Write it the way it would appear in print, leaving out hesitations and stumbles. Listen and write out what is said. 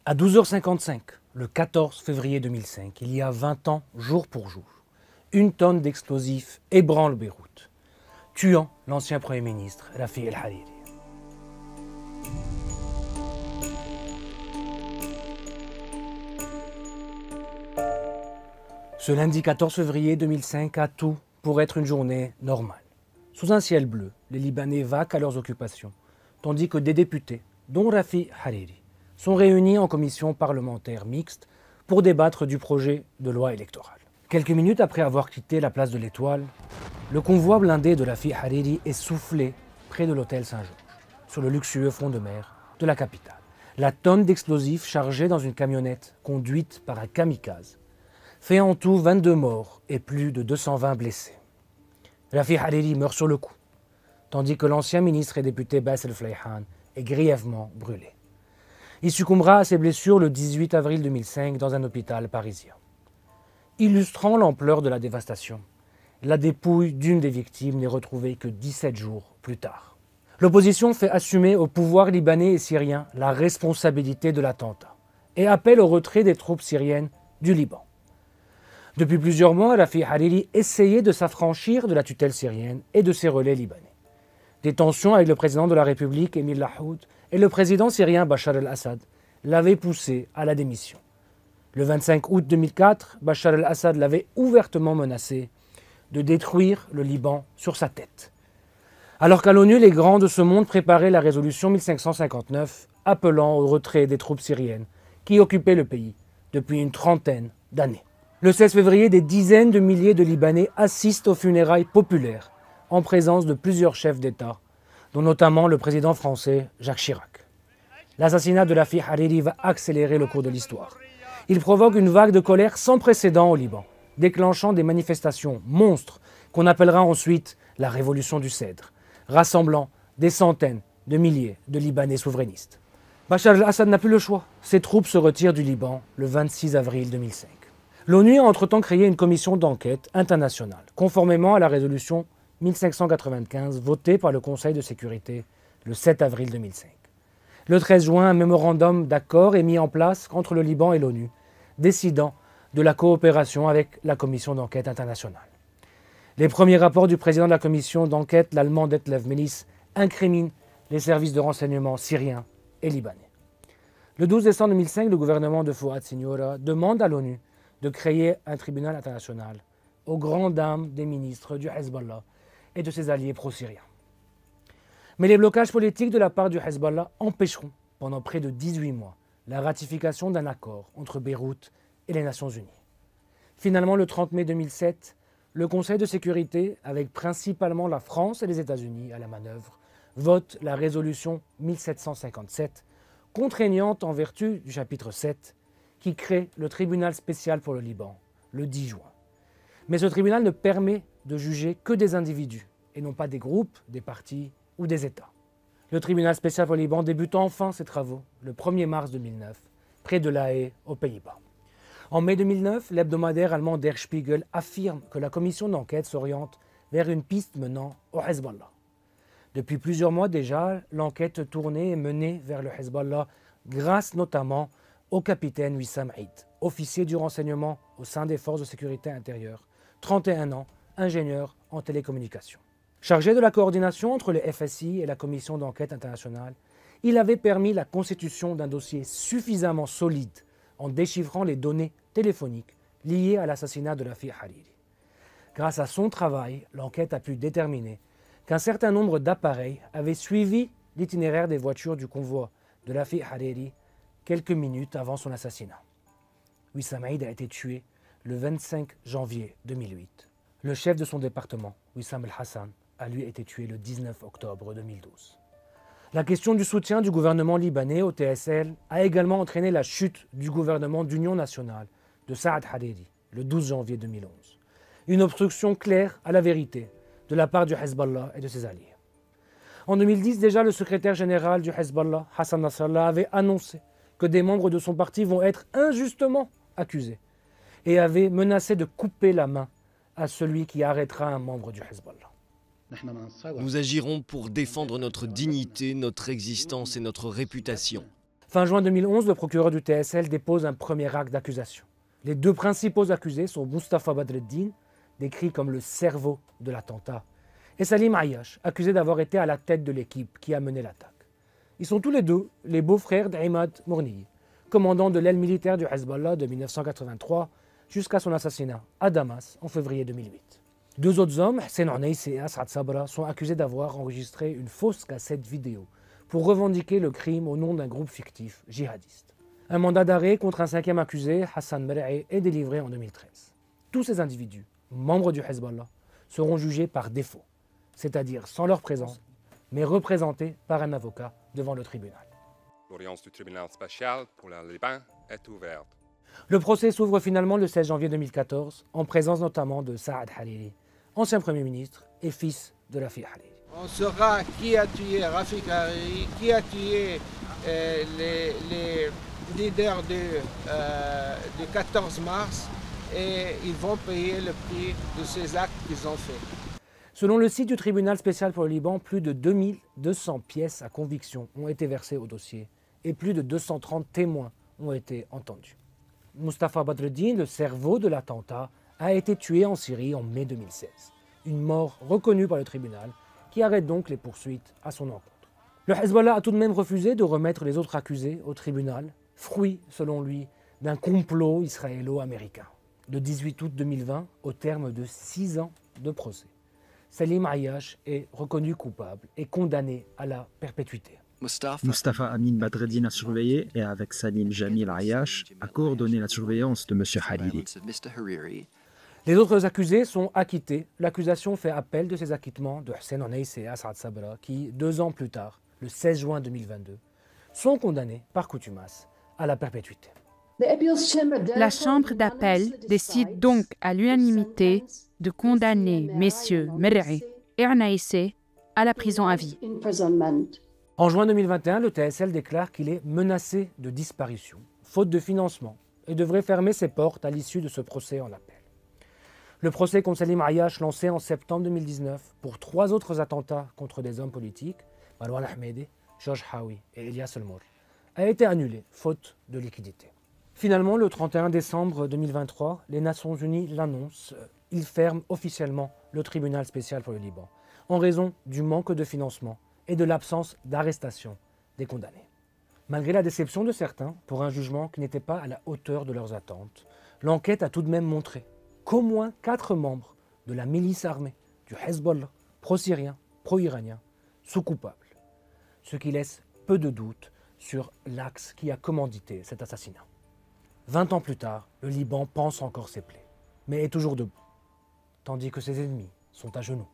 À 12h55, le 14 février 2005, il y a 20 ans, jour pour jour, une tonne d'explosifs ébranle Beyrouth, tuant l'ancien Premier ministre Rafi el-Hariri. Ce lundi 14 février 2005 a tout pour être une journée normale. Sous un ciel bleu, les Libanais vaquent à leurs occupations, tandis que des députés, dont Rafi Hariri, sont réunis en commission parlementaire mixte pour débattre du projet de loi électorale. Quelques minutes après avoir quitté la place de l'Étoile, le convoi blindé de Rafi Hariri est soufflé près de l'hôtel Saint-Georges, sur le luxueux front de mer de la capitale. La tonne d'explosifs chargée dans une camionnette conduite par un kamikaze fait en tout 22 morts et plus de 220 blessés. Rafi Hariri meurt sur le coup, tandis que l'ancien ministre et député Bassel Fleihan est grièvement brûlé. Il succombera à ses blessures le 18 avril 2005 dans un hôpital parisien. Illustrant l'ampleur de la dévastation, la dépouille d'une des victimes n'est retrouvée que 17 jours plus tard. L'opposition fait assumer au pouvoir libanais et syrien la responsabilité de l'attentat et appelle au retrait des troupes syriennes du Liban. Depuis plusieurs mois, Rafi Hariri essayait de s'affranchir de la tutelle syrienne et de ses relais libanais. Des tensions avec le président de la République, Émile Lahoud, et le président syrien Bachar el-Assad l'avaient poussé à la démission. Le 25 août 2004, Bachar el-Assad l'avait ouvertement menacé de détruire le Liban sur sa tête. Alors qu'à l'ONU, les grands de ce monde préparaient la résolution 1559 appelant au retrait des troupes syriennes qui occupaient le pays depuis une trentaine d'années. Le 16 février, des dizaines de milliers de Libanais assistent aux funérailles populaires en présence de plusieurs chefs d'État, dont notamment le président français Jacques Chirac. L'assassinat de Rafi Hariri va accélérer le cours de l'histoire. Il provoque une vague de colère sans précédent au Liban, déclenchant des manifestations monstres qu'on appellera ensuite la révolution du Cèdre, rassemblant des centaines de milliers de Libanais souverainistes. Bachar el-Assad n'a plus le choix. Ses troupes se retirent du Liban le 26 avril 2005. L'ONU a entre-temps créé une commission d'enquête internationale, conformément à la résolution 1595 votée par le Conseil de sécurité le 7 avril 2005. Le 13 juin, un mémorandum d'accord est mis en place entre le Liban et l'ONU, décidant de la coopération avec la commission d'enquête internationale. Les premiers rapports du président de la commission d'enquête, l'Allemand Detlef Melis, incriminent les services de renseignement syriens et libanais. Le 12 décembre 2005, le gouvernement de Fouad Siniora demande à l'ONU de créer un tribunal international aux grandes dames des ministres du Hezbollah et de ses alliés pro-syriens. Mais les blocages politiques de la part du Hezbollah empêcheront, pendant près de 18 mois, la ratification d'un accord entre Beyrouth et les Nations Unies. Finalement, le 30 mai 2007, le Conseil de sécurité, avec principalement la France et les États-Unis à la manœuvre, vote la résolution 1757, contraignante en vertu du chapitre 7, qui crée le tribunal spécial pour le Liban, le 10 juin. Mais ce tribunal ne permet de juger que des individus, et non pas des groupes, des partis ou des États. Le tribunal spécial pour le Liban débute enfin ses travaux le 1er mars 2009, près de La Haye, aux Pays-Bas. En mai 2009, l'hebdomadaire allemand Der Spiegel affirme que la commission d'enquête s'oriente vers une piste menant au Hezbollah. Depuis plusieurs mois déjà, l'enquête tournée est menée vers le Hezbollah grâce notamment au capitaine Wissam Eid, officier du renseignement au sein des forces de sécurité intérieure, 31 ans, ingénieur en télécommunications. Chargé de la coordination entre le FSI et la commission d'enquête internationale, il avait permis la constitution d'un dossier suffisamment solide en déchiffrant les données téléphoniques liées à l'assassinat de Rafi Hariri. Grâce à son travail, l'enquête a pu déterminer qu'un certain nombre d'appareils avaient suivi l'itinéraire des voitures du convoi de Rafi Hariri quelques minutes avant son assassinat. Wissam Eid a été tué le 25 janvier 2008. Le chef de son département, Wissam el-Hassan, a lui été tué le 19 octobre 2012. La question du soutien du gouvernement libanais au TSL a également entraîné la chute du gouvernement d'union nationale de Saad Hariri le 12 janvier 2011. Une obstruction claire à la vérité de la part du Hezbollah et de ses alliés. En 2010, déjà, le secrétaire général du Hezbollah, Hassan Nasrallah, avait annoncé que des membres de son parti vont être injustement accusés et avait menacé de couper la main à celui qui arrêtera un membre du Hezbollah. Nous agirons pour défendre notre dignité, notre existence et notre réputation. Fin juin 2011, le procureur du TSL dépose un premier acte d'accusation. Les deux principaux accusés sont Mustafa Badreddine, décrit comme le cerveau de l'attentat, et Salim Ayyash, accusé d'avoir été à la tête de l'équipe qui a mené l'attaque. Ils sont tous les deux les beaux-frères d'Imad Mourni, commandant de l'aile militaire du Hezbollah de 1983 jusqu'à son assassinat à Damas en février 2008. Deux autres hommes, Hussein Onaïs et Asad Sabra, sont accusés d'avoir enregistré une fausse cassette vidéo pour revendiquer le crime au nom d'un groupe fictif djihadiste. Un mandat d'arrêt contre un cinquième accusé, Hassan Mer'i, est délivré en 2013. Tous ces individus, membres du Hezbollah, seront jugés par défaut, c'est-à-dire sans leur présence, mais représentés par un avocat devant le tribunal. L'audience du tribunal spécial pour le Liban est ouverte. Le procès s'ouvre finalement le 16 janvier 2014, en présence notamment de Saad Hariri, ancien Premier ministre et fils de Rafiq Hariri. On saura qui a tué Rafiq Hariri, qui a tué les leaders du 14 mars, et ils vont payer le prix de ces actes qu'ils ont faits. Selon le site du tribunal spécial pour le Liban, plus de 2200 pièces à conviction ont été versées au dossier et plus de 230 témoins ont été entendus. Mustafa Badreddine, le cerveau de l'attentat, a été tué en Syrie en mai 2016. Une mort reconnue par le tribunal qui arrête donc les poursuites à son encontre. Le Hezbollah a tout de même refusé de remettre les autres accusés au tribunal, fruit, selon lui, d'un complot israélo-américain. Le 18 août 2020, au terme de 6 ans de procès, Salim Ayyash est reconnu coupable et condamné à la perpétuité. Mustafa Amin Badreddine a surveillé et avec Salim Jamil Ayyash a coordonné la surveillance de M. Hariri. Les autres accusés sont acquittés. L'accusation fait appel de ces acquittements de Hussein Onaïs et Asad Sabra qui, 2 ans plus tard, le 16 juin 2022, sont condamnés par contumace à la perpétuité. La Chambre d'appel décide donc à l'unanimité de condamner messieurs Mer'i et Onaïs à la prison à vie. En juin 2021, le TSL déclare qu'il est menacé de disparition, faute de financement, et devrait fermer ses portes à l'issue de ce procès en appel. Le procès contre Salim Ayyash, lancé en septembre 2019 pour 3 autres attentats contre des hommes politiques, Marwan Ahmedi, Georges Hawi et Elias Elmour, a été annulé, faute de liquidité. Finalement, le 31 décembre 2023, les Nations Unies l'annoncent, ils ferment officiellement le tribunal spécial pour le Liban, en raison du manque de financement et de l'absence d'arrestation des condamnés. Malgré la déception de certains pour un jugement qui n'était pas à la hauteur de leurs attentes, l'enquête a tout de même montré qu'au moins 4 membres de la milice armée du Hezbollah, pro-syrien, pro-iranien, sont coupables, ce qui laisse peu de doute sur l'axe qui a commandité cet assassinat. 20 ans plus tard, le Liban pense encore ses plaies, mais est toujours debout, tandis que ses ennemis sont à genoux.